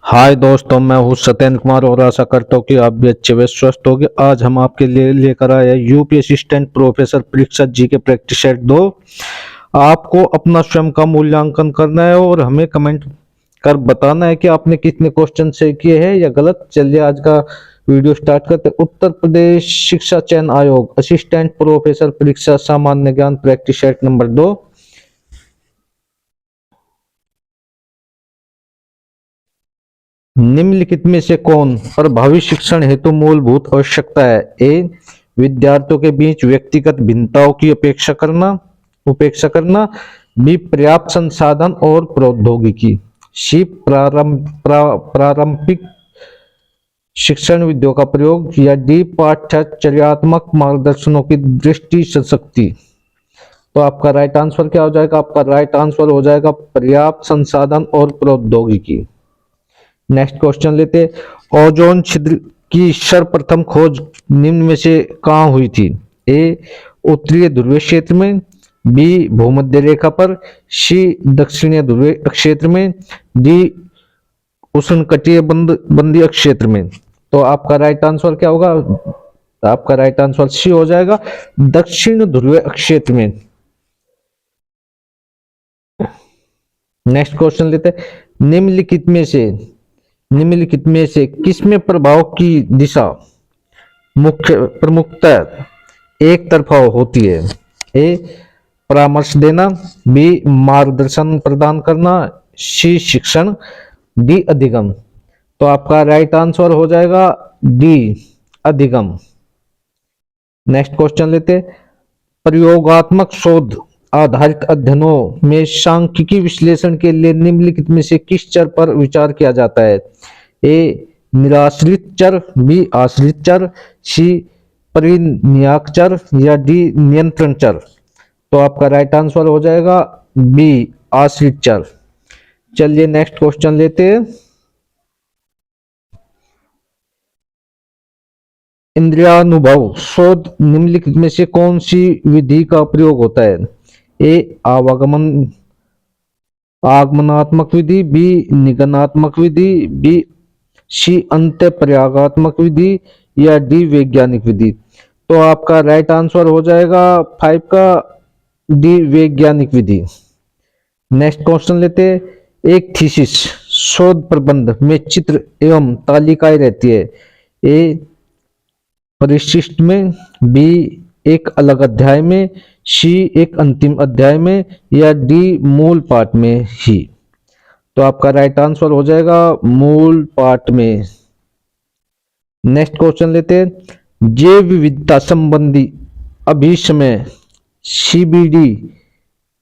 हाय दोस्तों, मैं हूँ सत्येंद्र कुमार और आशा करता हूँ कि आप भी अच्छे व स्वस्थ होंगे। आज हम आपके लिए लेकर आए हैं यूपी असिस्टेंट प्रोफेसर परीक्षा जी के प्रैक्टिस सेट 2। आपको अपना स्वयं का मूल्यांकन करना है और हमें कमेंट कर बताना है कि आपने कितने क्वेश्चन सही किए हैं या गलत। चलिए आज का वीडियो स्टार्ट करते हैं। उत्तर प्रदेश शिक्षा चयन आयोग असिस्टेंट प्रोफेसर परीक्षा सामान्य ज्ञान प्रैक्टिस सेट नंबर 2। निम्नलिखित में से कौन प्रभावी शिक्षण हेतु मूलभूत आवश्यकता है? ए, विद्यार्थियों के बीच व्यक्तिगत भिन्नताओं की उपेक्षा करना। बी, पर्याप्त संसाधन और प्रौद्योगिकी। सी, प्रारंभिक शिक्षण विधियों का प्रयोग। या डी, पाठ्यचर्यात्मक मार्गदर्शनों की दृष्टि शक्ति। तो आपका राइट आंसर क्या हो जाएगा? आपका राइट आंसर हो जाएगा पर्याप्त संसाधन और प्रौद्योगिकी। नेक्स्ट क्वेश्चन लेते। ओजोन छिद्र की सर्वप्रथम खोज निम्न में से कहाँ हुई थी? ए, उत्तरीय ध्रुवीय क्षेत्र में। बी, भूमध्य रेखा पर। सी, दक्षिणीय ध्रुवीय क्षेत्र में। डी, उष्णकटिबंधीय बंधीय क्षेत्र में। तो आपका राइट आंसर क्या होगा? आपका राइट आंसर सी हो जाएगा, दक्षिण ध्रुवीय क्षेत्र में। नेक्स्ट क्वेश्चन लेते हैं। निम्नलिखित में से किसमें प्रभाव की दिशा प्रमुखतः एक तरफा होती है? ए, परामर्श देना। बी, मार्गदर्शन प्रदान करना। सी, शिक्षण। डी, अधिगम। तो आपका राइट आंसर हो जाएगा डी, अधिगम। नेक्स्ट क्वेश्चन लेते। प्रयोगात्मक शोध आधारित अध्ययनों में सांख्यिकी विश्लेषण के लिए निम्नलिखित में से किस चर पर विचार किया जाता है? ए, निराश्रित चर। बी, आश्रित चर। सी, परिनियाक चर। या डी, नियंत्रण चर। तो आपका राइट आंसर हो जाएगा बी, आश्रित चर। चलिए नेक्स्ट क्वेश्चन लेते हैं। इंद्रियानुभव शोध निम्नलिखित में से कौन सी विधि का प्रयोग होता है? ए, आगमनात्मक विधि। बी, निगमनात्मक विधि। बी, सी, अंत्य प्रयोगात्मक विधि। या डी, वैज्ञानिक विधि। तो आपका राइट आंसर हो जाएगा 5 का डी, वैज्ञानिक विधि। नेक्स्ट क्वेश्चन लेते। एक थीसिस शोध प्रबंध में चित्र एवं तालिकाएं रहती है। ए, परिशिष्ट में। बी, एक अलग अध्याय में। सी, एक अंतिम अध्याय में। या डी, मूल पाठ में ही। तो आपका राइट आंसर हो जाएगा मूल पाठ में। नेक्स्ट क्वेश्चन लेते हैं। जैव विविधता संबंधी अभिसमय सीबीडी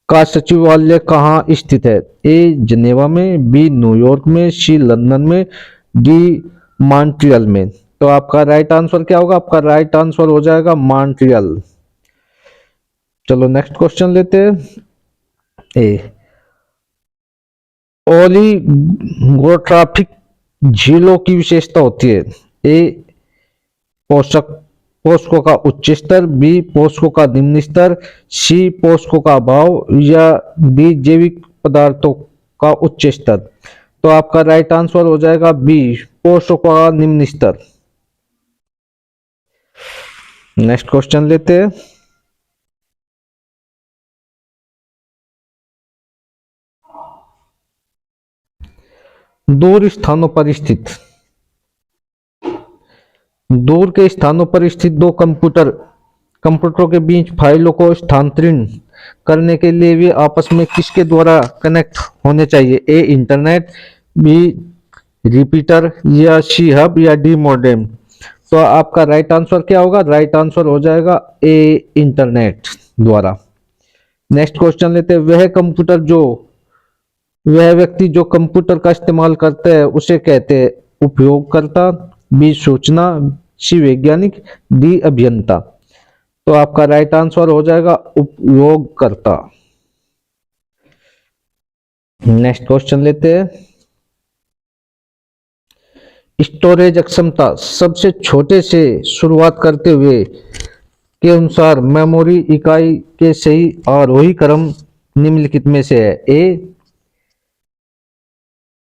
का सचिवालय कहाँ स्थित है? ए, जनेवा में। बी, न्यूयॉर्क में। सी, लंदन में। डी, मॉन्ट्रियल में। तो आपका राइट आंसर क्या होगा? आपका राइट आंसर हो जाएगा मॉन्ट्रियल। चलो नेक्स्ट क्वेश्चन लेते हैं। ए, ओलिगोट्रॉफिक झीलों की विशेषता होती है। ए, पोषकों का उच्च स्तर। बी, पोषकों का निम्न स्तर। सी, पोषकों का अभाव। या डी, जैविक पदार्थों का उच्च स्तर। तो आपका राइट आंसर हो जाएगा बी, पोषकों का निम्न स्तर। नेक्स्ट क्वेश्चन लेते हैं। दूर के स्थानों पर स्थित दो कंप्यूटरों के बीच फाइलों को स्थानांतरित करने के लिए वे आपस में किसके द्वारा कनेक्ट होने चाहिए? A, internet. B, repeater. या सी, हब। या डी, मॉडेम। तो आपका राइट आंसर क्या होगा? राइट आंसर हो जाएगा ए, इंटरनेट द्वारा। नेक्स्ट क्वेश्चन लेते हैं। वह व्यक्ति जो कंप्यूटर का इस्तेमाल करता है उसे कहते हैं उपयोगकर्ता। बी, सूचना। सी, वैज्ञानिक। डी, अभियंता। तो आपका राइट आंसर हो जाएगा उपयोगकर्ता। नेक्स्ट क्वेश्चन लेते हैं। स्टोरेज अक्षमता सबसे छोटे से शुरुआत करते हुए के अनुसार मेमोरी इकाई के सही आरोही क्रम निम्नलिखित में से है? A,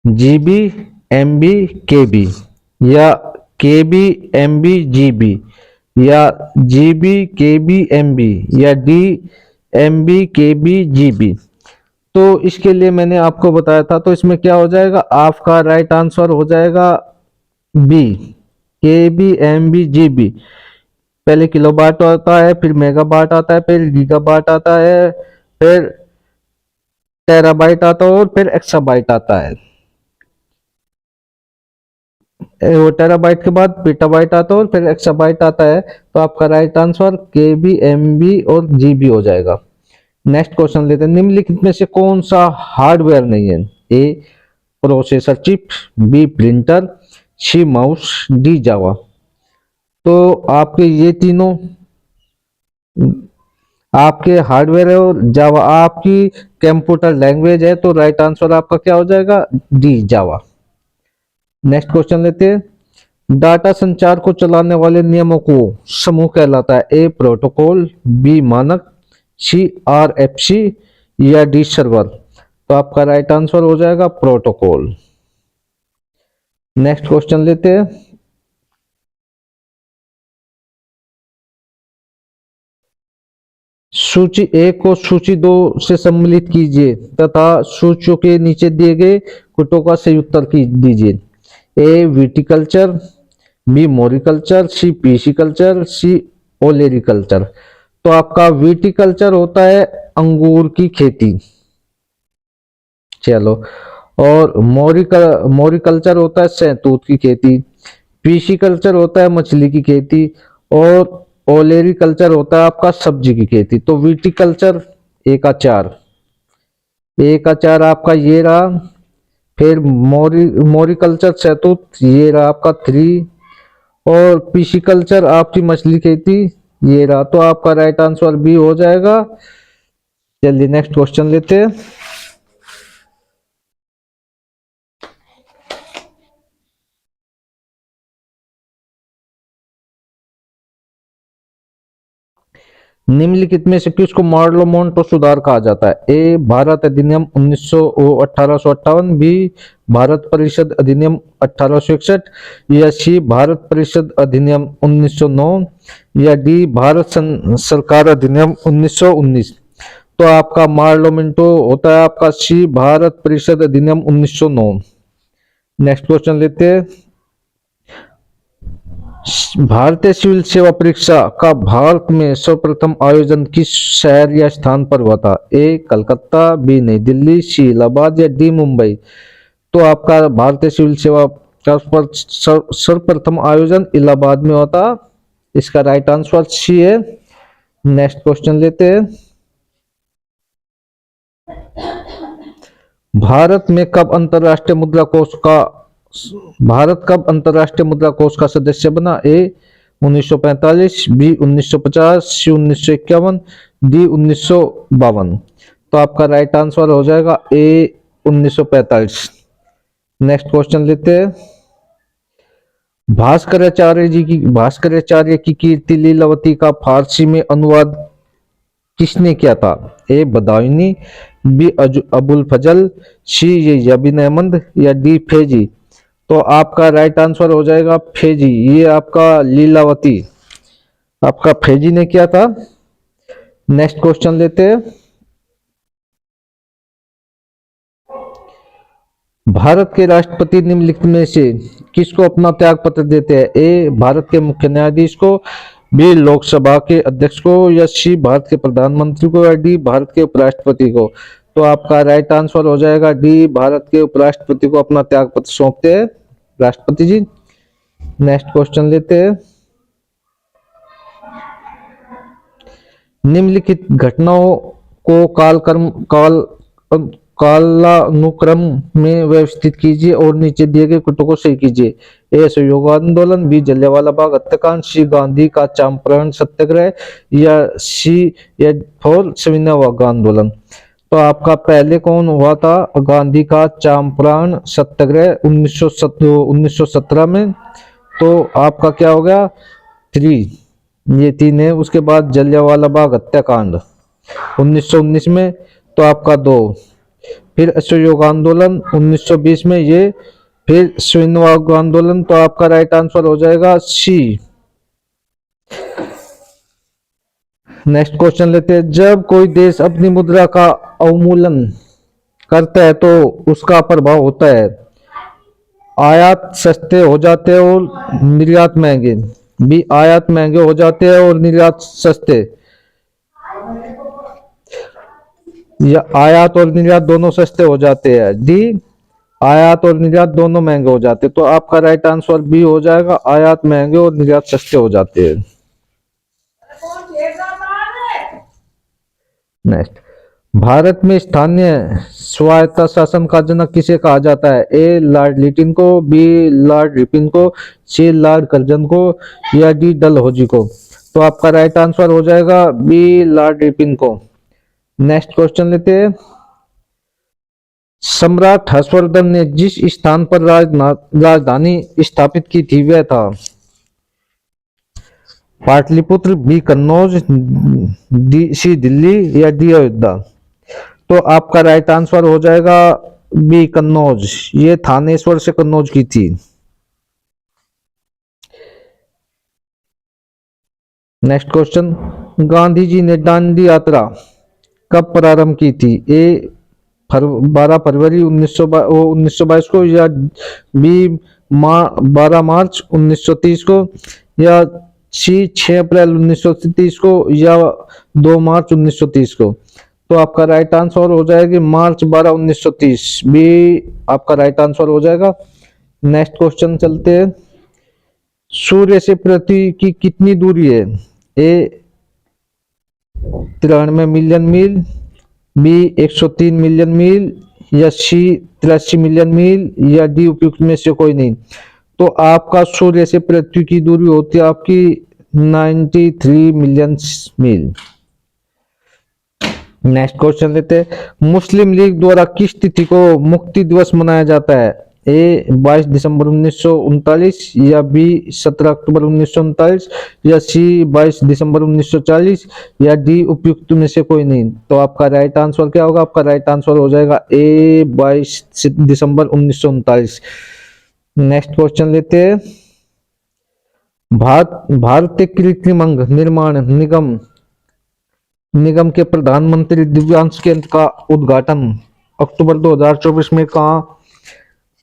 GB. M B K B, या K B M B G B, या G B K B M B, या D M B K B G B. तो इसके लिए मैंने आपको बताया था, तो इसमें क्या हो जाएगा, आपका राइट आंसर हो जाएगा B, K B M B G B. पहले किलोवाट आता है, फिर मेगावाट आता है, फिर गीगावाट आता है, फिर टेराबाइट आता है, और फिर एक्साबाइट आता है। वो टेराबाइट के बाद पेटाबाइट आता है और फिर एक्साबाइट आता है। तो आपका राइट आंसर के बी एम बी और जी बी हो जाएगा। नेक्स्ट क्वेश्चन लेते हैं, निम्नलिखित में से कौन सा हार्डवेयर नहीं है? ए processor chip, B printer, sea mouse, D जावा। तो आपके ये तीनों आपके हार्डवेयर है और जावा आपकी कंप्यूटर लैंग्वेज है, तो राइट आंसर आपका क्या हो जाएगा, डी जावा। नेक्स्ट क्वेश्चन लेते हैं, डाटा संचार को चलाने वाले नियमों को समूह कहलाता है? ए प्रोटोकॉल, बी मानक, सी आर एफ सी, या डी सर्वर। तो आपका राइट आंसर हो जाएगा प्रोटोकॉल। नेक्स्ट क्वेश्चन लेते हैं, सूची एक को सूची दो से सम्मिलित कीजिए तथा सूचियों के नीचे दिए गए कुटों का सही उत्तर दीजिए। ए विटिकल्चर, बी मोरिकल्चर, सी पीसीकल्चर, सी ओलेरिकल्चर। तो आपका विटिकल्चर होता है अंगूर की खेती, चलो, और मोरिकल्चर होता है शहतूत की खेती, पीसीकल्चर होता है मछली की खेती, और ओलेरिकल्चर होता है आपका सब्जी की खेती। तो विटिकल्चर एक का चार, एक का चार आपका ये रहा, फिर मोरिकल्चर शहतूत ये रहा आपका थ्री, और पिशिकल्चर आपकी मछली खेती ये रहा। तो आपका राइट आंसर बी हो जाएगा। चलिए नेक्स्ट क्वेश्चन लेते हैं, निम्नलिखित में से किसको मॉडल मोंटो सुधार कहा जाता है? ए भारत अधिनियम 1858, बी भारत परिषद अधिनियम 1861, या सी भारत परिषद अधिनियम 1909, या डी भारत सरकार अधिनियम 1919। तो आपका मॉडल होता है आपका सी भारत परिषद अधिनियम 1909। नेक्स्ट क्वेश्चन लेते हैं, भारतीय सिविल सेवा परीक्षा का भारत में सर्वप्रथम आयोजन किस शहर या स्थान पर हुआ था? ए कलकत्ता, बी नई दिल्ली, सी इलाहाबाद, या डी मुंबई। तो आपका भारतीय सिविल सेवा का सर्वप्रथम आयोजन इलाहाबाद में हुआ था। इसका राइट आंसर सी है। नेक्स्ट क्वेश्चन लेते हैं, भारत में कब अंतरराष्ट्रीय मुद्रा कोष का भारत कब अंतरराष्ट्रीय मुद्रा कोष का सदस्य बना? ए 1945, बी 1950, सी 1951, डी 1952। तो आपका राइट आंसर हो जाएगा ए 1945। नेक्स्ट क्वेश्चन लेते हैं, भास्कराचार्य की कीर्ति लीलावती का फारसी में अनुवाद किसने किया था? ए बदायूनी, बी अबुल फजल, सी ये यबिन अहमद, या डी फैजी। तो आपका राइट आंसर हो जाएगा फैजी। ये आपका लीलावती आपका फैजी ने किया था। नेक्स्ट क्वेश्चन लेते हैं, भारत के राष्ट्रपति निम्नलिखित में से किसको अपना त्याग पत्र देते हैं? ए भारत के मुख्य न्यायाधीश को, बी लोकसभा के अध्यक्ष को, या सी भारत के प्रधानमंत्री को, या डी भारत के उपराष्ट्रपति को। तो आपका राइट आंसर हो जाएगा डी भारत के उपराष्ट्रपति को अपना त्याग पत्र सौंपते हैं राष्ट्रपति जी। नेक्स्ट क्वेश्चन लेते हैं, निम्नलिखित घटनाओं को कालानुक्रम में व्यवस्थित कीजिए और नीचे दिए गए कुटों को सही कीजिए। ए असहयोग आंदोलन, बी जलियांवाला बाग हत्याकांड, सी गांधी का चंपारण सत्याग्रह, या सी फोर सविनय आंदोलन। तो आपका पहले कौन हुआ था? गांधी का चंपारण सत्याग्रह 1917 में। तो आपका क्या हो गया? 3, ये 3 है। उसके बाद जलियांवाला बाग हत्याकांड 1919 में, तो आपका 2। फिर असहयोग आंदोलन 1920 में, ये फिर श्रीनवाग आंदोलन, तो आपका राइट आंसर हो जाएगा सी। नेक्स्ट क्वेश्चन लेते हैं, जब कोई देश अपनी मुद्रा का अवमूल्यन करता है तो उसका प्रभाव होता है आयात सस्ते हो जाते हैं और निर्यात महंगे। बी, आयात महंगे हो जाते हैं और निर्यात सस्ते, या आयात और निर्यात दोनों सस्ते हो जाते हैं। डी, आयात और निर्यात दोनों महंगे हो जाते हैं। तो आपका राइट आंसर बी हो जाएगा, आयात महंगे और निर्यात सस्ते हो जाते हैं। नेक्स्ट, भारत में स्थानीय स्वायत्ता शासन का जनक किसे कहा जाता है? ए, लॉर्ड लिटिन को, बी, लॉर्ड रिपन को, सी, लॉर्ड कर्जन को, या डी, डलहौजी को। तो आपका राइट आंसर हो जाएगा बी, लॉर्ड रिपन को। नेक्स्ट क्वेश्चन लेते हैं, सम्राट हर्षवर्धन ने जिस स्थान पर राजधानी स्थापित की थी वह था? पाटलिपुत्र, बी, कन्नौज, सी, दिल्ली, या डी, अयोध्या। तो आपका राइट आंसर हो जाएगा बी, कन्नौज। ये थानेश्वर से कन्नौज की थी। नेक्स्ट क्वेश्चन, गांधी जी ने दांडी यात्रा कब प्रारंभ की थी? ए, 12 फरवरी 1922 को, या बी, 12 मार्च 1930 को, या सी, 6 अप्रैल 1930 को, या 2 मार्च 1930 को। तो आपका राइट आंसर हो जाएगी मार्च 12, 1930। बी आपका राइट आंसर हो जाएगा। नेक्स्ट क्वेश्चन चलते हैं, सूर्य से पृथ्वी की कितनी दूरी है? ए, 93 मिलियन मील, बी, 103 मिलियन मील, या सी, 83 मिलियन मील, या डी, उपयुक्त में से कोई नहीं। तो आपका सूर्य से पृथ्वी की दूरी होती है आपकी 93 मिलियन मील। नेक्स्ट क्वेश्चन लेते हैं, मुस्लिम लीग द्वारा किस तिथि को मुक्ति दिवस मनाया जाता है? ए, 22 दिसंबर 1939, या बी, 17 अक्टूबर 1939, या सी, 22 दिसंबर 1940, या डी, उपयुक्त में से कोई नहीं। तो आपका राइट आंसर क्या होगा? आपका राइट आंसर हो जाएगा ए, 22 दिसंबर 1939। नेक्स्ट क्वेश्चन लेते हैं, भारतीय कृत्रिम अंग निर्माण निगम के प्रधानमंत्री दिव्यांश केंद्र का उद्घाटन अक्टूबर 2024 में कहाँ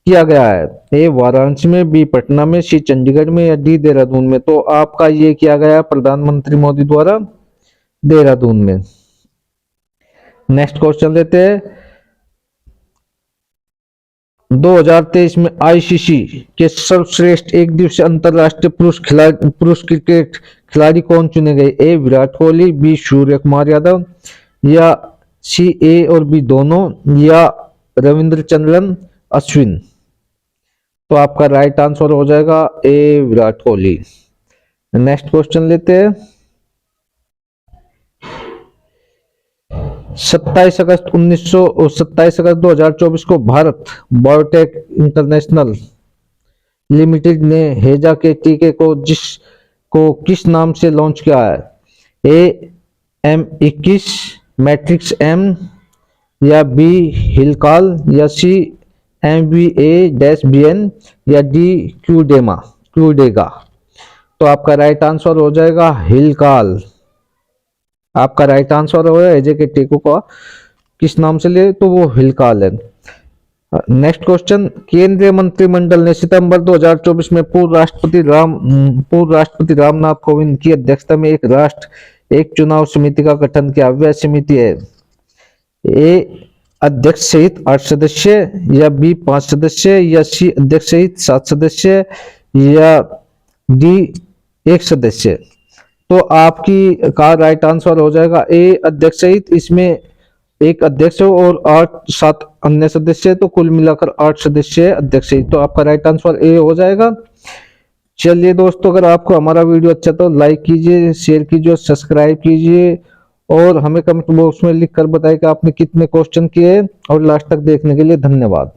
किया गया है? ए, वाराणसी में, बी, पटना में, सी, चंडीगढ़ में, या डी, देहरादून में। तो आपका ये किया गया प्रधानमंत्री मोदी द्वारा देहरादून में। नेक्स्ट क्वेश्चन लेते हैं, 2023 में आईसीसी के सर्वश्रेष्ठ एक दिवसीय अंतरराष्ट्रीय पुरुष क्रिकेट खिलाड़ी कौन चुने गए? ए, विराट कोहली, बी, सूर्य कुमार यादव, या सी, ए और बी दोनों, या रविंद्रचंद्रन अश्विन। तो आपका राइट आंसर हो जाएगा ए, विराट कोहली। नेक्स्ट क्वेश्चन लेते हैं, 27 अगस्त 2024 को भारत बायोटेक इंटरनेशनल लिमिटेड ने हेजा के टीके को किस नाम से लॉन्च किया है? ए, M21 मैट्रिक्स M, या बी, हिलकाल, या सी, MVA-BN, या डी, क्यूडेगा। तो आपका राइट आंसर हो जाएगा हिलकाल। आपका राइट आंसर होगा हेजे के टीकों को किस नाम से ले, तो वो हिलकाल है। नेक्स्ट क्वेश्चन, केंद्रीय मंत्रिमंडल ने सितंबर 2024 में पूर्व राष्ट्रपति रामनाथ कोविंद की अध्यक्षता में एक चुनाव समिति का गठन किया। वह समिति है ए, अध्यक्ष सहित 8 सदस्य, या बी, 5 सदस्य, या सी, अध्यक्ष सहित 7 सदस्य, या डी, 1 सदस्य। तो आपकी का राइट आंसर हो जाएगा ए, अध्यक्ष सहित। इसमें एक अध्यक्ष और 7 अन्य सदस्य, तो कुल मिलाकर 8 सदस्य अध्यक्ष सहित। तो आपका राइट आंसर ए हो जाएगा। चलिए दोस्तों, अगर आपको हमारा वीडियो अच्छा तो लाइक कीजिए, शेयर कीजिए, सब्सक्राइब कीजिए, और हमें कमेंट बॉक्स में लिख कर बताएं कि आपने कितने क्वेश्चन किए। और लास्ट तक देखने के लिए धन्यवाद।